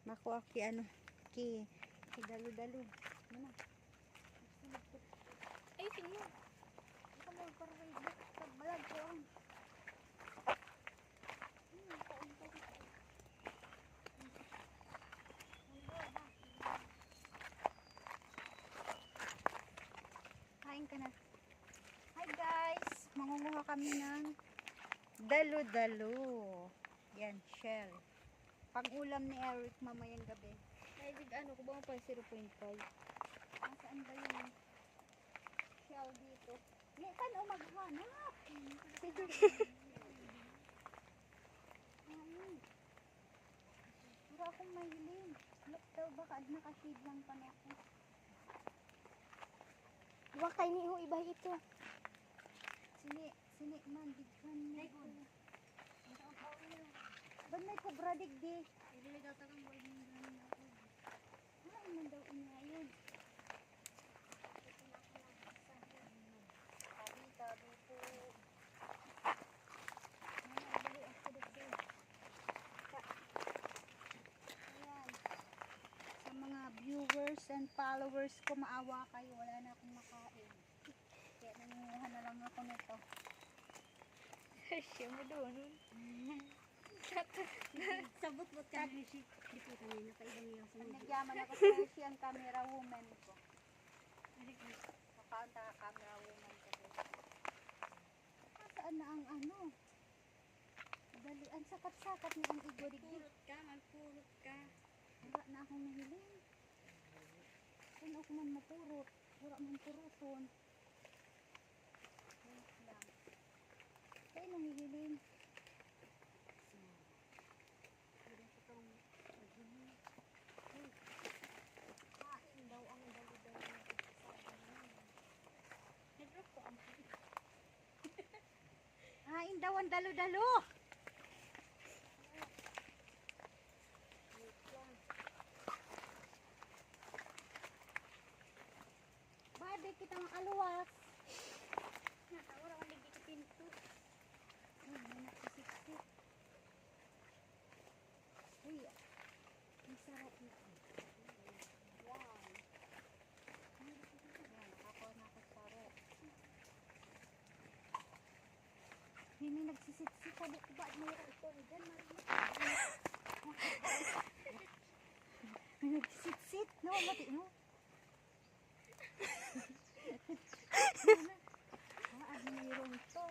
Makuha ki ano, ki dalo-dalo. Ano? Ay, tingnan. Ito mo para sa balag ko. Kain ka na. Hi guys! Mangunguha kami ng dalo-dalo. Yan, shell. Pag-ulam ni Eric mamayang gabi. Ay, ano ko ba pa 0.5? Nasaan ba yung shell dito? Saan o maghanap? Ayun. Puro akong mahiling. Look daw baka nakashade lang pa na ako. Diba kayo ni iba ito? Sini man, bighan niya. Ba't may kubra digdi? Ibili daw takang buhay ng gano'n ako. Ay, man daw ina yun. Tabi po. Bali ako digdi. Ayan. Sa mga viewers and followers ko, maawa kayo. Wala na akong makain. Kaya nangunguha na lang ako nito. Siya mo doon. Sabot-bot ka na siya. Dito kanina pa ibang yaw sa mga. Nagyaman ako sa Asian camera woman ko. Makaunta ka camera woman ko. Saan na ang ano? Dali, ang sakat-sakat ni ang igorig. Magpurot ka, magpurot ka. Wala na akong nahiling. Kung ako man mapurot, wala man puruton. Wait lang. Kaya nahihiling. Kain daw ang dali-dali na Nag-drop ko ang kain daw ang dalo-dalo. Bade kita makaluwas. natawar ako nagigit pinto. Ay, may nakasiksik. Uy, ang sarap nito. Wow. Yan, nakakuha na ako sarap. May nagsisiksik ka dito ba? Mayroon ito. Diyan, may nagsisik. No, mati mo. Mayroon ito.